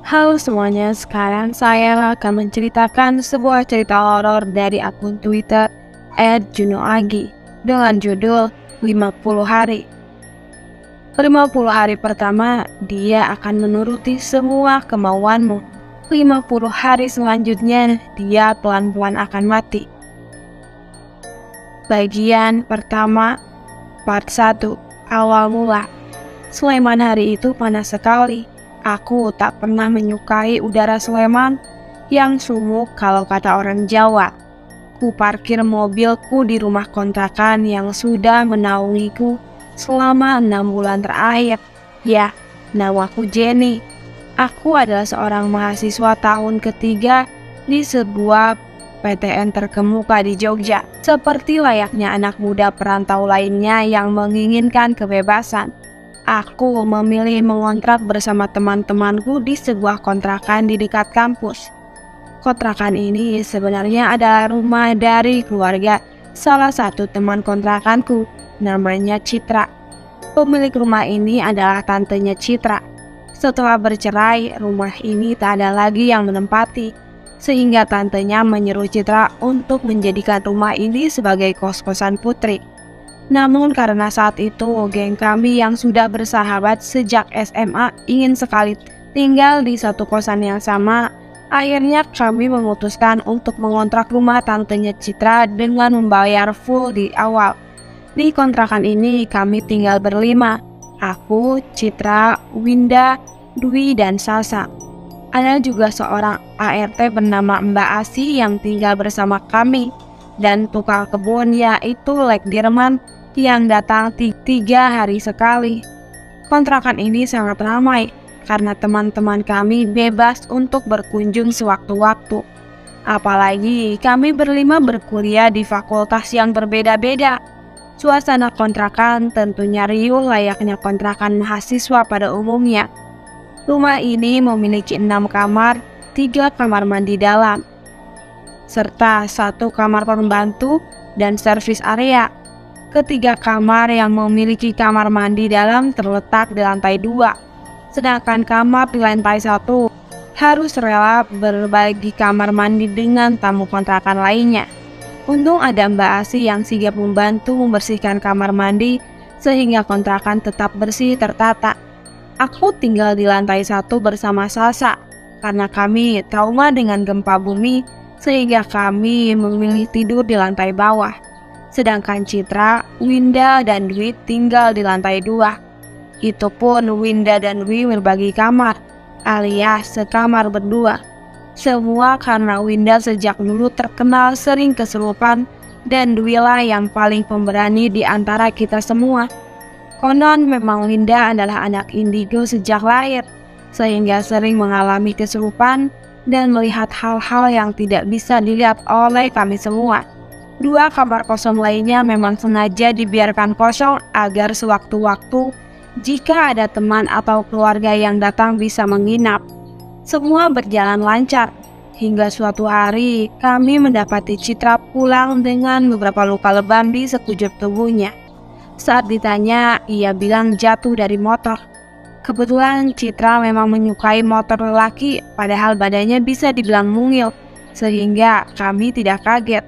Halo semuanya, sekarang saya akan menceritakan sebuah cerita horor dari akun Twitter @junoagi dengan judul 50 hari. 50 hari pertama, dia akan menuruti semua kemauanmu. 50 hari selanjutnya, dia pelan-pelan akan mati. Bagian pertama, part 1, awal mula. Sleman hari itu panas sekali. Aku tak pernah menyukai udara Sleman yang sumuk kalau kata orang Jawa. Ku parkir mobilku di rumah kontrakan yang sudah menaungiku selama 6 bulan terakhir. Ya, namaku Jenny. Aku adalah seorang mahasiswa tahun ketiga di sebuah PTN terkemuka di Jogja. Seperti layaknya anak muda perantau lainnya yang menginginkan kebebasan, aku memilih mengontrak bersama teman-temanku di sebuah kontrakan di dekat kampus. Kontrakan ini sebenarnya adalah rumah dari keluarga salah satu teman kontrakanku, namanya Citra. Pemilik rumah ini adalah tantenya Citra. Setelah bercerai, rumah ini tak ada lagi yang menempati, sehingga tantenya menyuruh Citra untuk menjadikan rumah ini sebagai kos-kosan putri. Namun karena saat itu geng kami yang sudah bersahabat sejak SMA ingin sekali tinggal di satu kosan yang sama, akhirnya kami memutuskan untuk mengontrak rumah tantenya Citra dengan membayar full di awal. Di kontrakan ini kami tinggal berlima, aku, Citra, Winda, Dwi, dan Sasa. Ada juga seorang ART bernama Mbak Asi yang tinggal bersama kami, dan tukang kebun yaitu Lekdirman yang datang 3 hari sekali. Kontrakan ini sangat ramai karena teman-teman kami bebas untuk berkunjung sewaktu-waktu. Apalagi kami berlima berkuliah di fakultas yang berbeda-beda. Suasana kontrakan tentunya riuh layaknya kontrakan mahasiswa pada umumnya. Rumah ini memiliki 6 kamar, 3 kamar mandi dalam, serta 1 kamar pembantu dan servis area. Ketiga kamar yang memiliki kamar mandi dalam terletak di lantai 2, sedangkan kamar di lantai 1 harus rela berbagi kamar mandi dengan tamu kontrakan lainnya. Untung ada Mbak Asi yang sigap membantu membersihkan kamar mandi sehingga kontrakan tetap bersih tertata. Aku tinggal di lantai 1 bersama Sasa karena kami trauma dengan gempa bumi sehingga kami memilih tidur di lantai bawah. Sedangkan Citra, Winda, dan Dwi tinggal di lantai 2. Itu pun Winda dan Dwi berbagi kamar, alias sekamar berdua. Semua karena Winda sejak dulu terkenal sering kesurupan dan Dwi lah yang paling pemberani di antara kita semua. Konon memang Winda adalah anak indigo sejak lahir, sehingga sering mengalami kesurupan dan melihat hal-hal yang tidak bisa dilihat oleh kami semua. 2 kamar kosong lainnya memang sengaja dibiarkan kosong agar sewaktu-waktu jika ada teman atau keluarga yang datang bisa menginap. Semua berjalan lancar hingga suatu hari kami mendapati Citra pulang dengan beberapa luka lebam di sekujur tubuhnya. Saat ditanya, ia bilang jatuh dari motor. Kebetulan Citra memang menyukai motor lelaki, padahal badannya bisa dibilang mungil, sehingga kami tidak kaget.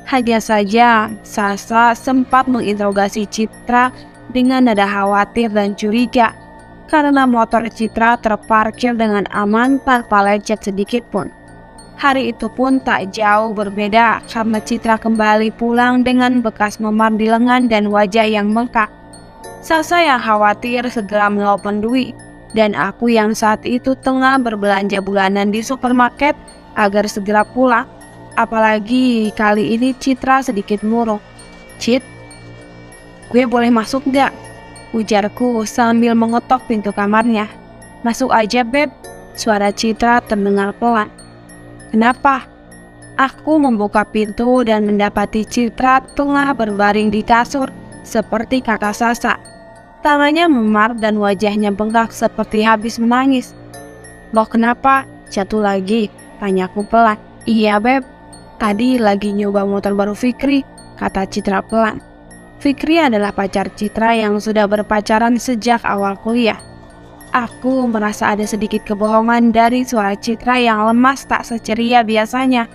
Hanya saja, Sasa sempat menginterogasi Citra dengan nada khawatir dan curiga karena motor Citra terparkir dengan aman tanpa lecet sedikit pun. Hari itu pun tak jauh berbeda karena Citra kembali pulang dengan bekas memar di lengan dan wajah yang bengkak. Sasa yang khawatir segera menelpon Dwi, dan aku yang saat itu tengah berbelanja bulanan di supermarket agar segera pulang. Apalagi kali ini Citra sedikit murung. "Cit, gue boleh masuk gak?" ujarku sambil mengetok pintu kamarnya. "Masuk aja, Beb," suara Citra terdengar pelan. "Kenapa?" Aku membuka pintu dan mendapati Citra tengah berbaring di kasur seperti kata Sasa. Tangannya memar dan wajahnya bengkak seperti habis menangis. "Loh kenapa? Jatuh lagi?" tanyaku pelan. "Iya, Beb. Tadi lagi nyoba motor baru Fikri," kata Citra pelan. Fikri adalah pacar Citra yang sudah berpacaran sejak awal kuliah. Aku merasa ada sedikit kebohongan dari suara Citra yang lemas tak seceria biasanya.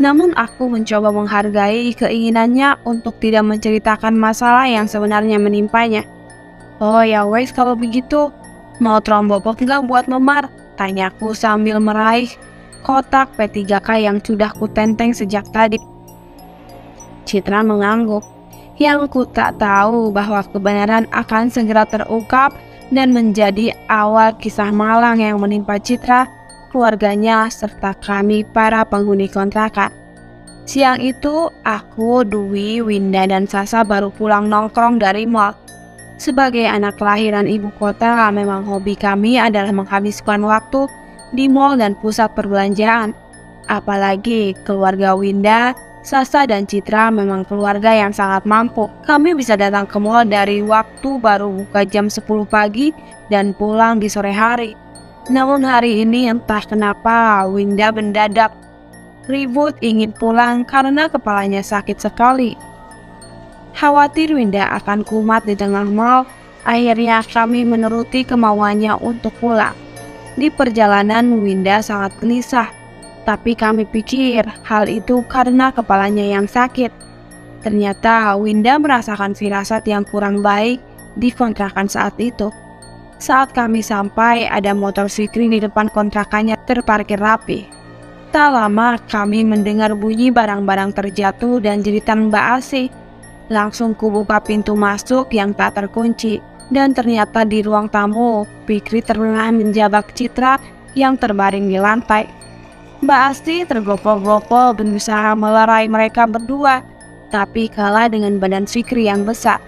Namun aku mencoba menghargai keinginannya untuk tidak menceritakan masalah yang sebenarnya menimpanya. "Oh ya wes kalau begitu, mau trombopop nggak buat memar?" tanyaku sambil meraih kotak P3K yang sudah kutenteng sejak tadi. Citra mengangguk. Yang ku tak tahu bahwa kebenaran akan segera terungkap dan menjadi awal kisah malang yang menimpa Citra, keluarganya, serta kami para penghuni kontrakan. Siang itu, aku, Dwi, Winda, dan Sasa baru pulang nongkrong dari mall. Sebagai anak kelahiran ibu kota, memang hobi kami adalah menghabiskan waktu di mall dan pusat perbelanjaan. Apalagi keluarga Winda, Sasa, dan Citra memang keluarga yang sangat mampu. Kami bisa datang ke mall dari waktu baru buka jam 10 pagi dan pulang di sore hari. Namun hari ini entah kenapa Winda mendadak ribut ingin pulang karena kepalanya sakit sekali. Khawatir Winda akan kumat di tengah mall, akhirnya kami menuruti kemauannya untuk pulang. Di perjalanan Winda sangat gelisah, tapi kami pikir hal itu karena kepalanya yang sakit. Ternyata Winda merasakan firasat yang kurang baik di kontrakan saat itu. Saat kami sampai, ada motor Fikri di depan kontrakannya terparkir rapi. Tak lama kami mendengar bunyi barang-barang terjatuh dan jeritan Mbak Asih. Langsung kubuka pintu masuk yang tak terkunci, dan ternyata di ruang tamu, Fikri terlena menjabak Citra yang terbaring di lantai. Mbak Asti tergopoh-gopoh berusaha melerai mereka berdua, tapi kalah dengan badan Fikri yang besar.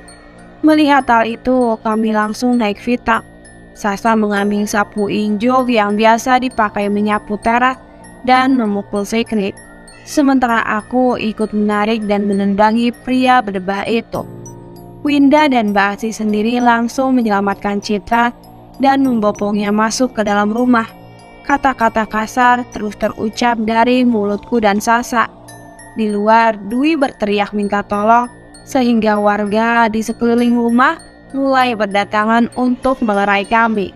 Melihat hal itu, kami langsung naik Vita. Sasa mengambil sapu injok yang biasa dipakai menyapu teras dan memukul Fikri. Sementara aku ikut menarik dan menendangi pria berdebah itu. Winda dan Mbak Asti sendiri langsung menyelamatkan Citra dan membopongnya masuk ke dalam rumah. Kata-kata kasar terus terucap dari mulutku dan Sasa. Di luar, Dwi berteriak minta tolong, sehingga warga di sekeliling rumah mulai berdatangan untuk melerai kami.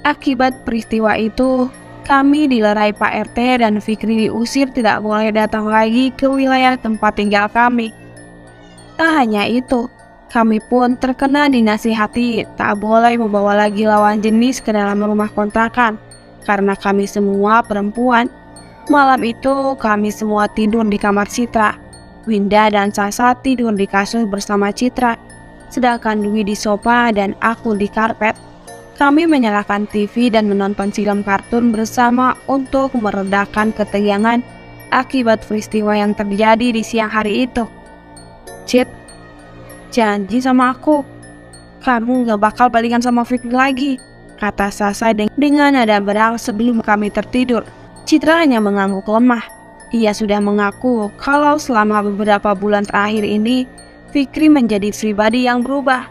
Akibat peristiwa itu, kami dilerai Pak RT dan Fikri diusir tidak boleh datang lagi ke wilayah tempat tinggal kami. Tak hanya itu, kami pun terkena dinasihati tak boleh membawa lagi lawan jenis ke dalam rumah kontrakan karena kami semua perempuan. Malam itu kami semua tidur di kamar Citra. Winda dan Sasa tidur di kasur bersama Citra, sedangkan Dwi di sofa dan aku di karpet. Kami menyalakan TV dan menonton film kartun bersama untuk meredakan ketegangan akibat peristiwa yang terjadi di siang hari itu. "Cit, janji sama aku, kamu gak bakal balikan sama Fikri lagi," kata Sasa dengan nada berang sebelum kami tertidur. Citra hanya mengangguk lemah. Ia sudah mengaku kalau selama beberapa bulan terakhir ini, Fikri menjadi pribadi yang berubah.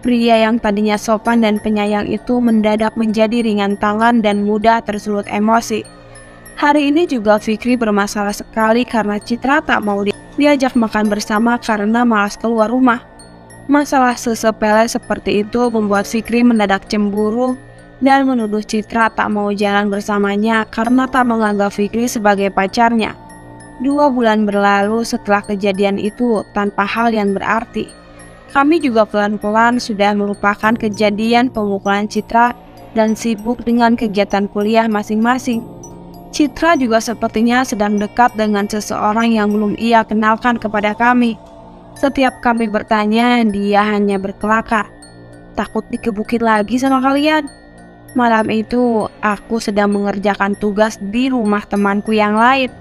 Pria yang tadinya sopan dan penyayang itu mendadak menjadi ringan tangan dan mudah tersulut emosi. Hari ini juga Fikri bermasalah sekali karena Citra tak mau diajak makan bersama karena malas keluar rumah. Masalah sesepele seperti itu membuat Fikri mendadak cemburu dan menuduh Citra tak mau jalan bersamanya karena tak menganggap Fikri sebagai pacarnya. 2 bulan berlalu setelah kejadian itu tanpa hal yang berarti. Kami juga pelan-pelan sudah melupakan kejadian pemukulan Citra dan sibuk dengan kegiatan kuliah masing-masing. Citra juga sepertinya sedang dekat dengan seseorang yang belum ia kenalkan kepada kami. Setiap kami bertanya, dia hanya berkelakar. "Takut dikebukin lagi sama kalian." Malam itu, aku sedang mengerjakan tugas di rumah temanku yang lain.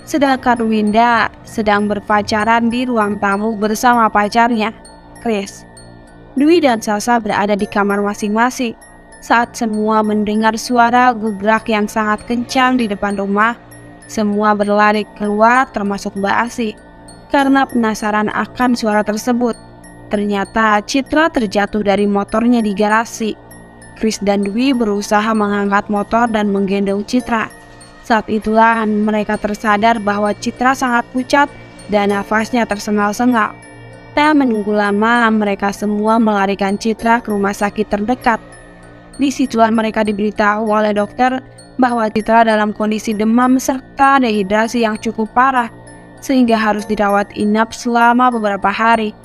Sedangkan Winda sedang berpacaran di ruang tamu bersama pacarnya, Chris. Dwi dan Sasa berada di kamar masing-masing. Saat semua mendengar suara gugrak yang sangat kencang di depan rumah, semua berlari keluar termasuk Mbak Asih karena penasaran akan suara tersebut. Ternyata Citra terjatuh dari motornya di garasi. Chris dan Dwi berusaha mengangkat motor dan menggendong Citra. Saat itulah mereka tersadar bahwa Citra sangat pucat dan nafasnya tersengal-sengal. Tak menunggu lama, mereka semua melarikan Citra ke rumah sakit terdekat. Disitulah mereka diberitahu oleh dokter bahwa Citra dalam kondisi demam serta dehidrasi yang cukup parah, sehingga harus dirawat inap selama beberapa hari.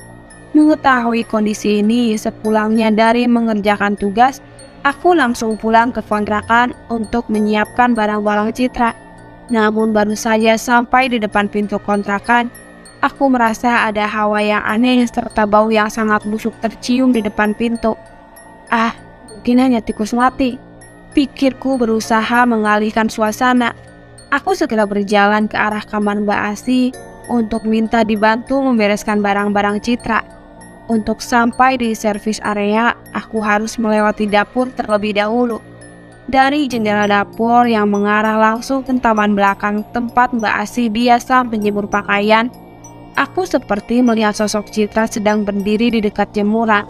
Mengetahui kondisi ini, sepulangnya dari mengerjakan tugas, aku langsung pulang ke kontrakan untuk menyiapkan barang-barang Citra. Namun baru saja sampai di depan pintu kontrakan, aku merasa ada hawa yang aneh serta bau yang sangat busuk tercium di depan pintu. Mungkin hanya tikus mati, pikirku berusaha mengalihkan suasana. Aku segera berjalan ke arah kamar Mbak Asi untuk minta dibantu membereskan barang-barang Citra. Untuk sampai di servis area, aku harus melewati dapur terlebih dahulu. Dari jendela dapur yang mengarah langsung ke taman belakang tempat Mbak Asi biasa menjemur pakaian, aku seperti melihat sosok Citra sedang berdiri di dekat jemuran.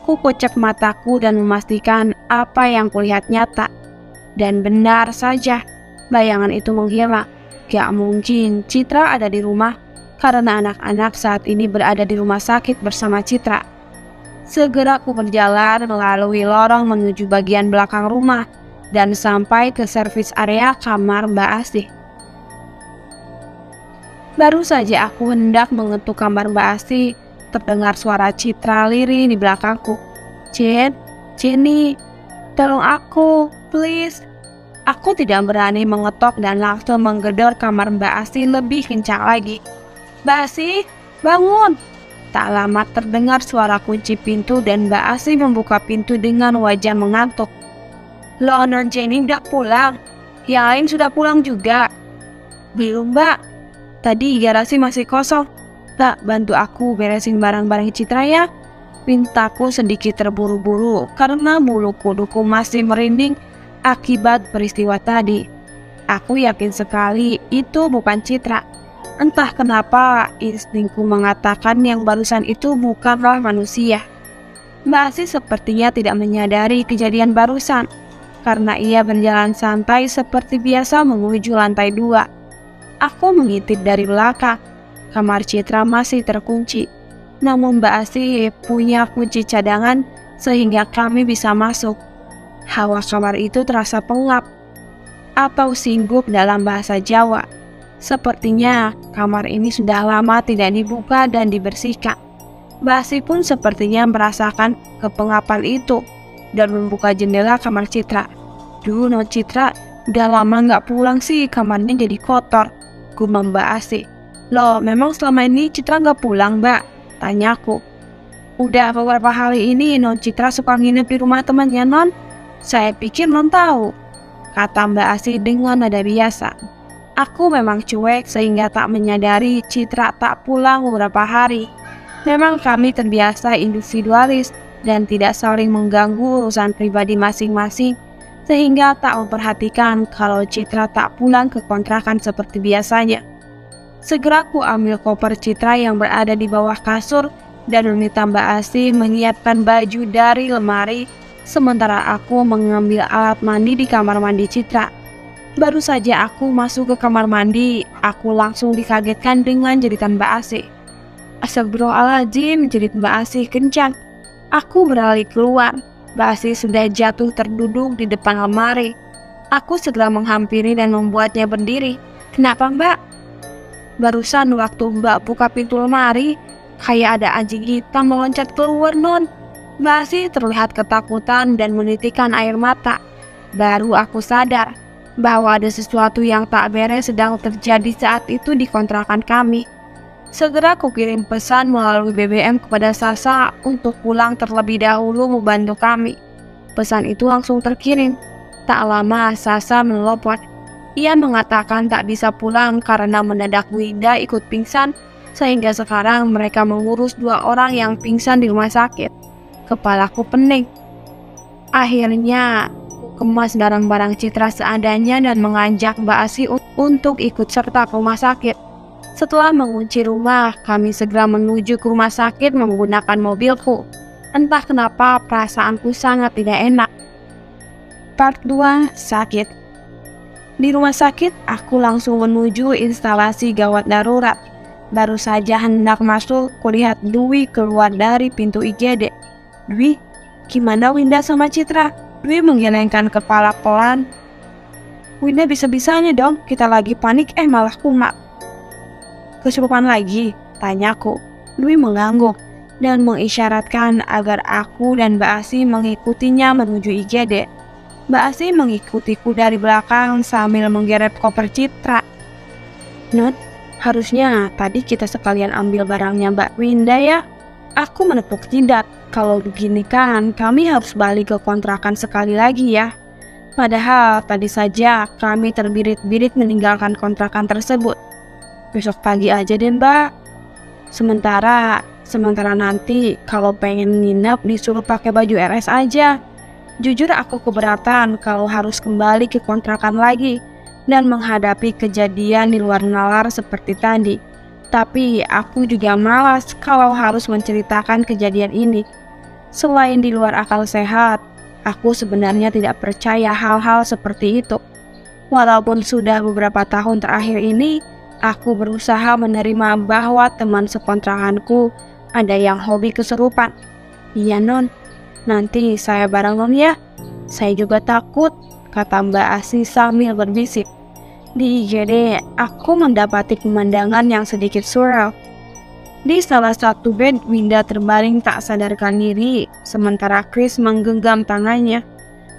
Ku kocek mataku dan memastikan apa yang kulihat nyata. Dan benar saja, bayangan itu menghilang. Gak mungkin Citra ada di rumah, karena anak-anak saat ini berada di rumah sakit bersama Citra. Segera ku berjalan melalui lorong menuju bagian belakang rumah dan sampai ke servis area kamar Mbak Asih. Baru saja aku hendak mengetuk kamar Mbak Asih, terdengar suara Citra lirih di belakangku. Jenny, tolong aku, please. Aku tidak berani mengetok dan langsung menggedor kamar Mbak Asih lebih kencang lagi. Mbak Asih, bangun! Tak lama terdengar suara kunci pintu dan Mbak Asih membuka pintu dengan wajah mengantuk. Loh, Non Jenny udah pulang? Yang lain sudah pulang juga? Belum, Mbak. Tadi garasi masih kosong. Tak, bantu aku beresin barang-barang Citra ya. Pintaku sedikit terburu-buru karena bulu kuduku masih merinding akibat peristiwa tadi. Aku yakin sekali itu bukan Citra. Entah kenapa instingku mengatakan yang barusan itu bukanlah manusia. Mbak Asih sepertinya tidak menyadari kejadian barusan, karena ia berjalan santai seperti biasa menuju lantai 2. Aku mengintip dari belakang. Kamar Citra masih terkunci. Namun Mbak Asih punya kunci cadangan sehingga kami bisa masuk. Hawa kamar itu terasa pengap atau singguk dalam bahasa Jawa. Sepertinya kamar ini sudah lama tidak dibuka dan dibersihkan. Mbak Asih pun sepertinya merasakan kepengapan itu dan membuka jendela kamar Citra. Duh, Non Citra, udah lama nggak pulang sih, kamarnya jadi kotor. Gumam Mbak Asih. Loh, memang selama ini Citra nggak pulang, Mbak? Tanyaku. Udah beberapa hari ini Non Citra suka nginep di rumah temannya Non. Saya pikir Non tahu, kata Mbak Asih dengan nada biasa. Aku memang cuek sehingga tak menyadari Citra tak pulang beberapa hari. Memang kami terbiasa individualis dan tidak saling mengganggu urusan pribadi masing-masing, sehingga tak memperhatikan kalau Citra tak pulang ke kontrakan seperti biasanya. Segera ku ambil koper Citra yang berada di bawah kasur dan meminta Mbak Asih menyiapkan baju dari lemari, sementara aku mengambil alat mandi di kamar mandi Citra. Baru saja aku masuk ke kamar mandi, aku langsung dikagetkan dengan jeritan Mbak Asih. Astagfirullahaladzim, jerit Mbak Asih kencang. Aku beralih keluar. Mbak Asih sudah jatuh terduduk di depan lemari. Aku segera menghampiri dan membuatnya berdiri. Kenapa, Mbak? Barusan waktu Mbak buka pintu lemari, kayak ada anjing hitam meloncat keluar, Non. Mbak Asih terlihat ketakutan dan menitikkan air mata. Baru aku sadar bahwa ada sesuatu yang tak beres sedang terjadi saat itu di kontrakan kami. Segera aku kirim pesan melalui BBM kepada Sasa untuk pulang terlebih dahulu membantu kami. Pesan itu langsung terkirim. Tak lama Sasa menelpon. Ia mengatakan tak bisa pulang karena mendadak Winda ikut pingsan, sehingga sekarang mereka mengurus 2 orang yang pingsan di rumah sakit. Kepalaku pening. Akhirnya kemas barang-barang Citra seadanya dan mengajak Mbak Asih untuk ikut serta ke rumah sakit. Setelah mengunci rumah, kami segera menuju ke rumah sakit menggunakan mobilku. Entah kenapa perasaanku sangat tidak enak. Part 2, sakit. Di rumah sakit, aku langsung menuju instalasi gawat darurat. Baru saja hendak masuk, kulihat Dwi keluar dari pintu IGD. Dwi, gimana Winda sama Citra? Dwi menggelengkan kepala pelan. Winda bisa-bisanya dong, kita lagi panik malah kumat. Kesurupan lagi? Tanyaku. Dwi mengangguk dan mengisyaratkan agar aku dan Mbak Asi mengikutinya menuju IGD. Mbak Asi mengikutiku dari belakang sambil menggeret koper Citra. Not, harusnya tadi kita sekalian ambil barangnya Mbak Winda ya. Aku menepuk jidat. Kalau begini kan kami harus balik ke kontrakan sekali lagi ya. Padahal tadi saja kami terbirit-birit meninggalkan kontrakan tersebut. Besok pagi aja deh Mbak. Sementara nanti kalau pengen nginep disuruh pakai baju RS aja. Jujur aku keberatan kalau harus kembali ke kontrakan lagi dan menghadapi kejadian di luar nalar seperti tadi. Tapi aku juga malas kalau harus menceritakan kejadian ini. Selain di luar akal sehat, aku sebenarnya tidak percaya hal-hal seperti itu. Walaupun sudah beberapa tahun terakhir ini, aku berusaha menerima bahwa teman sekontrakanku ada yang hobi kesurupan. Iya non, nanti saya bareng non ya. Saya juga takut, kata Mbak Asi sambil berbisik. Di IGD, aku mendapati pemandangan yang sedikit surreal. Di salah satu bed, Winda terbaring tak sadarkan diri, sementara Chris menggenggam tangannya.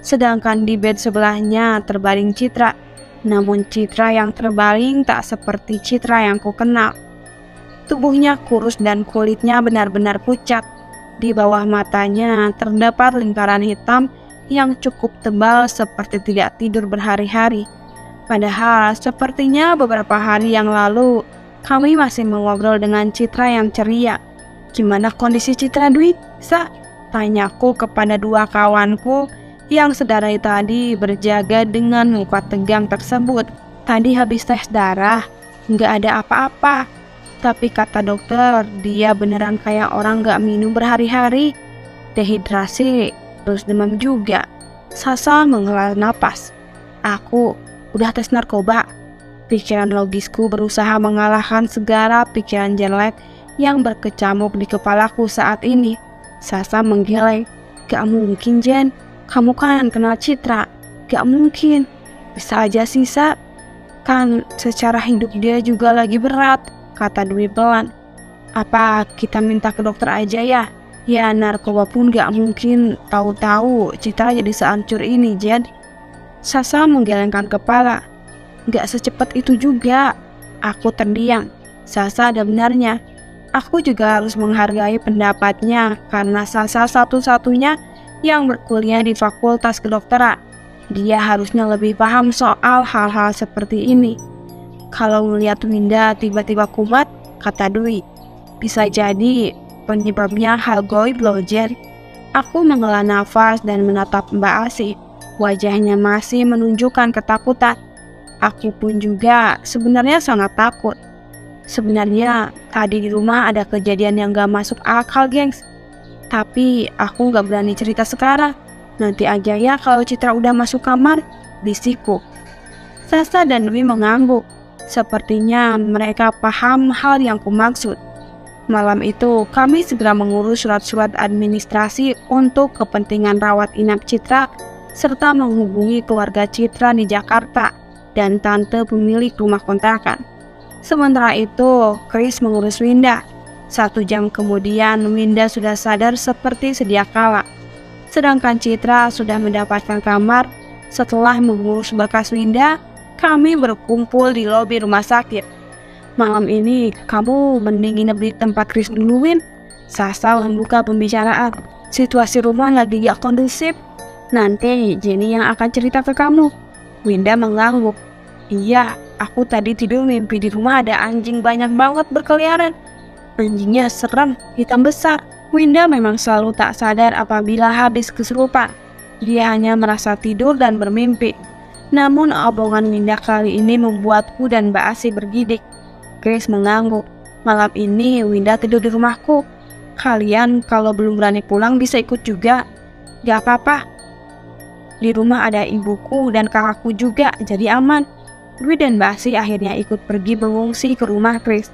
Sedangkan di bed sebelahnya terbaring Citra. Namun Citra yang terbaring tak seperti Citra yang kukenal. Tubuhnya kurus dan kulitnya benar-benar pucat. Di bawah matanya terdapat lingkaran hitam yang cukup tebal seperti tidak tidur berhari-hari. Padahal sepertinya beberapa hari yang lalu kami masih mengobrol dengan Citra yang ceria. Gimana kondisi Citra Dwi? Tanyaku kepada dua kawanku yang sedari tadi berjaga dengan muka tegang tersebut. Tadi habis tes darah, nggak ada apa-apa. Tapi kata dokter, dia beneran kayak orang nggak minum berhari-hari. Dehidrasi, terus demam juga. Sasa menghela napas. Aku udah tes narkoba. Pikiran logisku berusaha mengalahkan segala pikiran jelek yang berkecamuk di kepalaku saat ini. Sasa menggeleng. Gak mungkin Jen, kamu kan kenal Citra. Gak mungkin. Bisa aja sisa. Kan secara hidup dia juga lagi berat, kata Dwi pelan. Apa kita minta ke dokter aja ya? Ya narkoba pun gak mungkin tahu-tahu Citra jadi sehancur ini Jen. Sasa menggelengkan kepala. Gak secepat itu juga. Aku terdiam. Sasa ada benarnya. Aku juga harus menghargai pendapatnya karena Sasa satu-satunya yang berkuliah di fakultas kedokteran. Dia harusnya lebih paham soal hal-hal seperti ini. Kalau melihat Winda tiba-tiba kumat, kata Dwi, bisa jadi penyebabnya hal goib loh Jen. Aku menghela nafas dan menatap Mbak Asi. Wajahnya masih menunjukkan ketakutan. Aku pun juga sebenarnya sangat takut. Sebenarnya tadi di rumah ada kejadian yang gak masuk akal gengs. Tapi aku gak berani cerita sekarang. Nanti aja ya kalau Citra udah masuk kamar, bisikku. Sasa dan Dwi mengangguk. Sepertinya mereka paham hal yang kumaksud. Malam itu kami segera mengurus surat-surat administrasi untuk kepentingan rawat inap Citra serta menghubungi keluarga Citra di Jakarta dan tante pemilik rumah kontrakan. Sementara itu, Chris mengurus Winda. 1 jam kemudian, Winda sudah sadar seperti sedia kala. Sedangkan Citra sudah mendapatkan kamar. Setelah mengurus berkas Winda, kami berkumpul di lobi rumah sakit. Malam ini, kamu mending nginep di tempat Chris dulu, Win. Sasa membuka pembicaraan. Situasi rumah lagi gak kondusif. Nanti Jenny yang akan cerita ke kamu. Winda mengangguk. Iya, aku tadi tidur mimpi di rumah ada anjing banyak banget berkeliaran. Anjingnya serem, hitam besar. Winda memang selalu tak sadar apabila habis kesurupan. Dia hanya merasa tidur dan bermimpi. Namun omongan Winda kali ini membuatku dan Mbak Asi bergidik. Chris mengangguk. Malam ini Winda tidur di rumahku. Kalian kalau belum berani pulang bisa ikut juga. Gak apa-apa. Di rumah ada ibuku dan kakakku juga, jadi aman. Dwi dan Mbak Asi akhirnya ikut pergi mengungsi ke rumah Chris.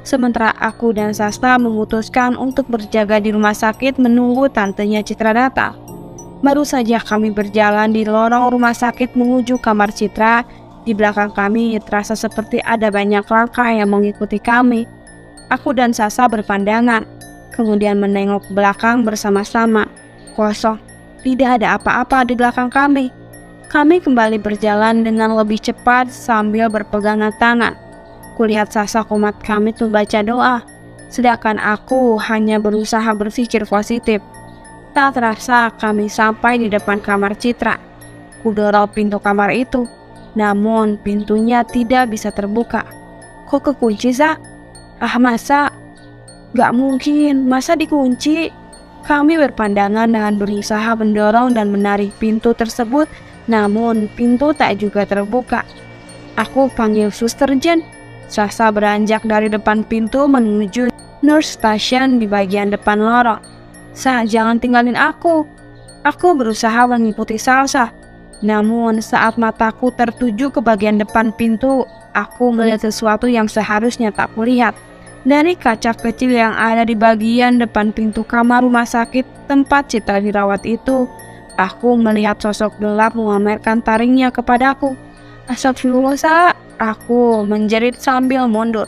Sementara aku dan Sasa memutuskan untuk berjaga di rumah sakit menunggu tantenya Citra datang. Baru saja kami berjalan di lorong rumah sakit menuju kamar Citra, di belakang kami terasa seperti ada banyak langkah yang mengikuti kami. Aku dan Sasa berpandangan, kemudian menengok ke belakang bersama-sama. Kosong, tidak ada apa-apa di belakang kami. Kami kembali berjalan dengan lebih cepat sambil berpegangan tangan. Kulihat Sasa komat kami membaca doa, sedangkan aku hanya berusaha berpikir positif. Tak terasa kami sampai di depan kamar Citra. Kudorong pintu kamar itu, namun pintunya tidak bisa terbuka. Kok kekunci, Sa? Masa? Gak mungkin, masa dikunci? Kami berpandangan dengan berusaha mendorong dan menarik pintu tersebut, namun pintu tak juga terbuka. Aku panggil Suster Jen. Sasa beranjak dari depan pintu menuju nurse station di bagian depan lorong. Sa, jangan tinggalin aku. Aku berusaha mengikuti Sasa. Namun saat mataku tertuju ke bagian depan pintu, aku melihat sesuatu yang seharusnya tak kulihat. Dari kaca kecil yang ada di bagian depan pintu kamar rumah sakit tempat Citra dirawat itu, aku melihat sosok gelap memamerkan taringnya kepadaku. Astagfirullah, Sa. Aku menjerit sambil mundur.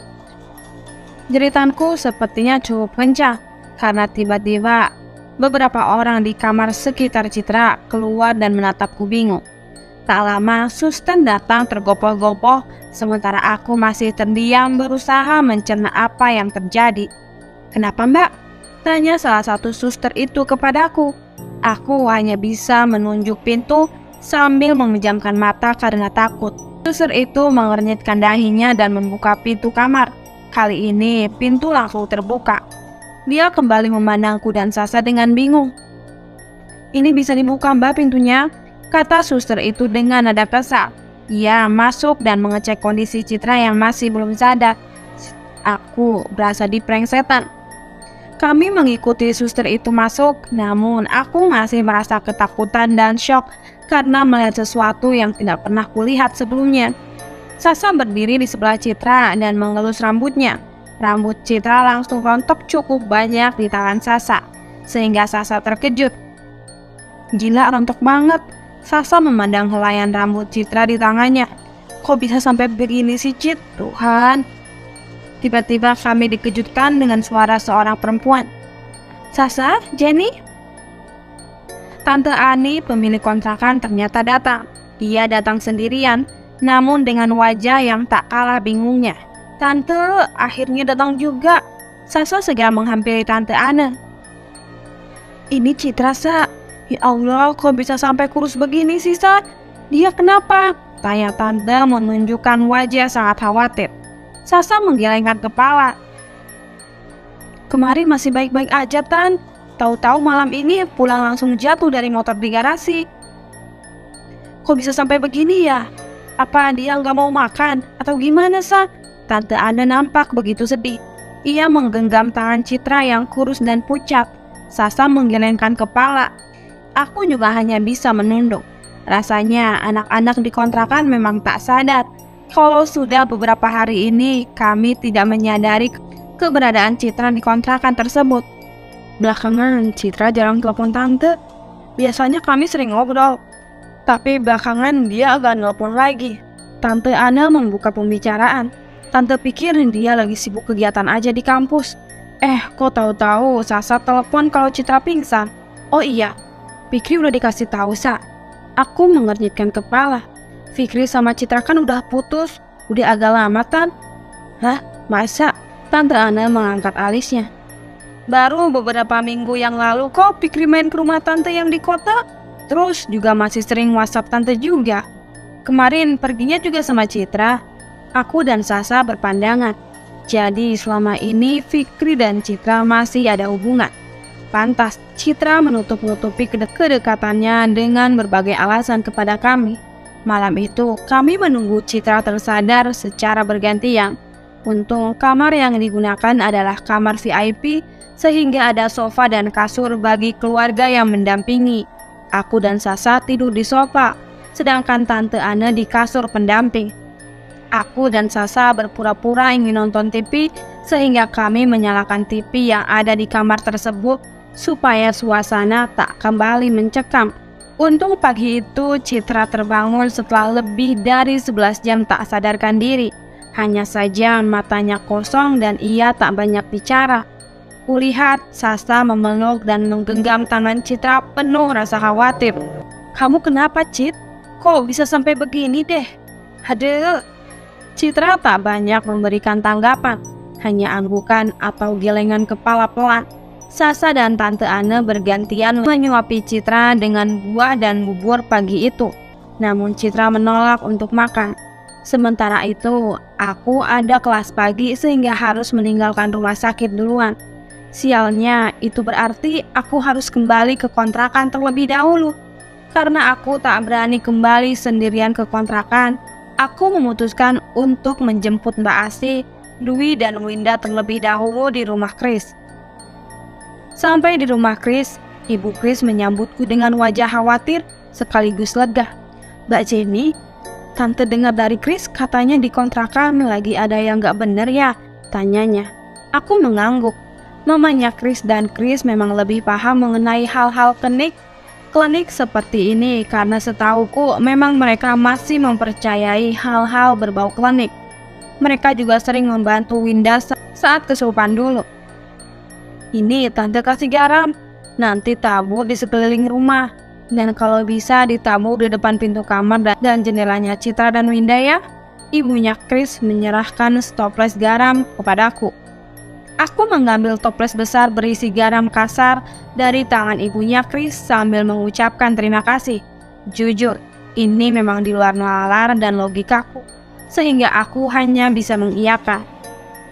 Jeritanku sepertinya cukup kencang, karena tiba-tiba beberapa orang di kamar sekitar Citra keluar dan menatapku bingung. Tak lama, suster datang tergopoh-gopoh, sementara aku masih terdiam berusaha mencerna apa yang terjadi. "Kenapa, Mbak?" tanya salah satu suster itu kepadaku. Aku hanya bisa menunjuk pintu sambil memejamkan mata karena takut. Suster itu mengernyitkan dahinya dan membuka pintu kamar. Kali ini pintu langsung terbuka. Dia kembali memandangku dan Sasa dengan bingung. "Ini bisa dibuka, Mbak, pintunya," kata suster itu dengan nada kesal. Ia masuk dan mengecek kondisi Citra yang masih belum sadar. Aku berasa diprank setan. Kami mengikuti suster itu masuk, namun aku masih merasa ketakutan dan syok karena melihat sesuatu yang tidak pernah kulihat sebelumnya. Sasa berdiri di sebelah Citra dan mengelus rambutnya. Rambut Citra langsung rontok cukup banyak di tangan Sasa, sehingga Sasa terkejut. "Gila, rontok banget." Sasa memandang helaian rambut Citra di tangannya. "Kok bisa sampai begini sih, Cit? Tuhan." Tiba-tiba kami dikejutkan dengan suara seorang perempuan. "Sasa, Jenny?" Tante Ani, pemilik kontrakan, ternyata datang. Dia datang sendirian, namun dengan wajah yang tak kalah bingungnya. "Tante, akhirnya datang juga." Sasa segera menghampiri Tante Ana. "Ini Citra, Sa. Ya Allah, kok bisa sampai kurus begini sih, Sa? Dia kenapa?" tanya Tante menunjukkan wajah sangat khawatir. Sasa menggelengkan kepala. "Kemarin masih baik-baik aja, Tan. Tahu-tahu malam ini pulang langsung jatuh dari motor di garasi. Kok bisa sampai begini ya? Apa dia nggak mau makan? Atau gimana, Sa?" Tante Ana nampak begitu sedih. Ia menggenggam tangan Citra yang kurus dan pucat. Sasa menggelengkan kepala. Aku juga hanya bisa menunduk. Rasanya anak-anak di kontrakan memang tak sadar kalau sudah beberapa hari ini kami tidak menyadari keberadaan Citra di kontrakan tersebut. Belakangan Citra jarang telepon Tante. Biasanya kami sering ngobrol, tapi belakangan dia agak nelpon lagi. Tante Ana membuka pembicaraan. Tante pikir dia lagi sibuk kegiatan aja di kampus. Kok tahu-tahu Sasa telepon kalau Citra pingsan. "Oh iya, Fikri udah dikasih tahu, Sa." Aku mengernyitkan kepala. "Fikri sama Citra kan udah putus, udah agak lama, Tan." "Hah? Masa?" Tante Ana mengangkat alisnya. "Baru beberapa minggu yang lalu kok Fikri main ke rumah Tante yang di kota. Terus juga masih sering WhatsApp Tante juga. Kemarin perginya juga sama Citra." Aku dan Sasa berpandangan. Jadi selama ini Fikri dan Citra masih ada hubungan. Pantas Citra menutup-nutupi kedekatannya dengan berbagai alasan kepada kami. Malam itu kami menunggu Citra tersadar secara bergantian. Untung kamar yang digunakan adalah kamar VIP, sehingga ada sofa dan kasur bagi keluarga yang mendampingi. Aku dan Sasa tidur di sofa, sedangkan Tante Ana di kasur pendamping. Aku dan Sasa berpura-pura ingin nonton TV sehingga kami menyalakan TV yang ada di kamar tersebut supaya suasana tak kembali mencekam. Untung pagi itu Citra terbangun setelah lebih dari 11 jam tak sadarkan diri. Hanya saja matanya kosong dan ia tak banyak bicara. Kulihat Sasa memeluk dan menggenggam tangan Citra penuh rasa khawatir. "Kamu kenapa, Cit? Kok bisa sampai begini deh?" "Aduh." Citra tak banyak memberikan tanggapan, hanya anggukan atau gelengan kepala pelan. Sasa dan Tante Ane bergantian menyuapi Citra dengan buah dan bubur pagi itu. Namun Citra menolak untuk makan. Sementara itu, aku ada kelas pagi sehingga harus meninggalkan rumah sakit duluan. Sialnya, itu berarti aku harus kembali ke kontrakan terlebih dahulu. Karena aku tak berani kembali sendirian ke kontrakan, aku memutuskan untuk menjemput Mbak Asi, Dwi, dan Winda terlebih dahulu di rumah Chris. Sampai di rumah Chris, Ibu Chris menyambutku dengan wajah khawatir sekaligus lega. "Mbak Jenny, Tante dengar dari Chris katanya di kontrakan lagi ada yang gak bener ya?" tanyanya. Aku mengangguk. Mamanya Chris dan Chris memang lebih paham mengenai hal-hal klinik seperti ini karena setauku memang mereka masih mempercayai hal-hal berbau klinik. Mereka juga sering membantu Winda saat kesurupan dulu. "Ini Tante kasih garam, nanti tabur di sekeliling rumah. Dan kalau bisa ditabur di depan pintu kamar dan jendelanya Citra dan Winda ya." Ibunya Chris menyerahkan toples garam kepadaku. Aku mengambil toples besar berisi garam kasar dari tangan ibunya Chris sambil mengucapkan terima kasih. Jujur, ini memang di luar nalar dan logikaku, sehingga aku hanya bisa mengiyakan.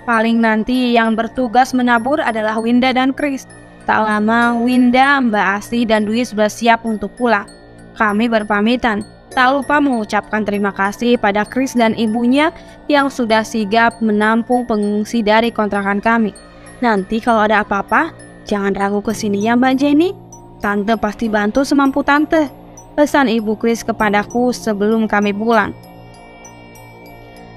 Paling nanti yang bertugas menabur adalah Winda dan Chris. Tak lama, Winda, Mbak Asi, dan Dwi sudah siap untuk pulang. Kami berpamitan, tak lupa mengucapkan terima kasih pada Chris dan ibunya yang sudah sigap menampung pengungsi dari kontrakan kami. "Nanti kalau ada apa-apa, jangan ragu ke sini ya Mbak Jenny. Tante pasti bantu semampu Tante," pesan Ibu Chris kepadaku sebelum kami pulang.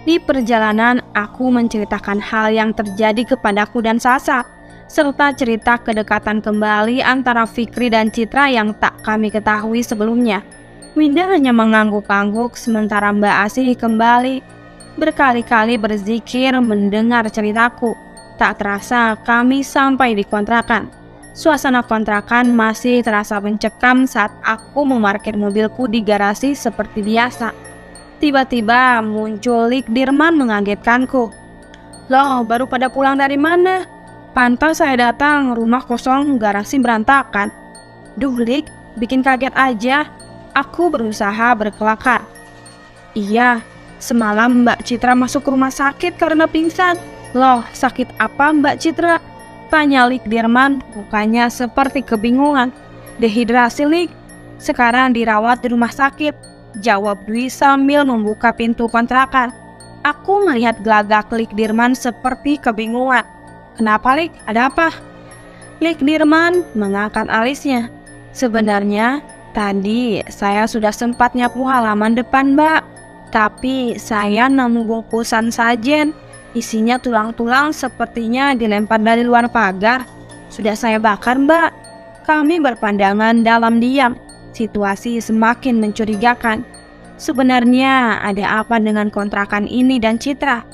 Di perjalanan, aku menceritakan hal yang terjadi kepadaku dan Sasa, serta cerita kedekatan kembali antara Fikri dan Citra yang tak kami ketahui sebelumnya. Winda hanya mengangguk-angguk sementara Mbak Asi kembali berkali-kali berzikir mendengar ceritaku. Tak terasa kami sampai di kontrakan. Suasana kontrakan masih terasa mencekam saat aku memarkir mobilku di garasi seperti biasa. Tiba-tiba muncul Lik Dirman mengagetkanku. "Loh, baru pada pulang dari mana? Pantas saya datang, rumah kosong, garasi berantakan." "Duh Lik, bikin kaget aja." Aku berusaha berkelakar. "Iya, semalam Mbak Citra masuk rumah sakit karena pingsan." "Loh, sakit apa Mbak Citra?" tanya Lik Dirman, mukanya seperti kebingungan. "Dehidrasi Lik, sekarang dirawat di rumah sakit," jawab Dwi sambil membuka pintu kontrakan. Aku melihat gelagak Lik Dirman seperti kebingungan. "Kenapa Lik? Ada apa?" Lik Dirman mengangkat alisnya. "Sebenarnya tadi saya sudah sempat nyapu halaman depan Mbak, tapi saya nemu bungkusan sajen. Isinya tulang-tulang sepertinya dilempar dari luar pagar. Sudah saya bakar Mbak." Kami berpandangan dalam diam. Situasi semakin mencurigakan. Sebenarnya ada apa dengan kontrakan ini dan Citra?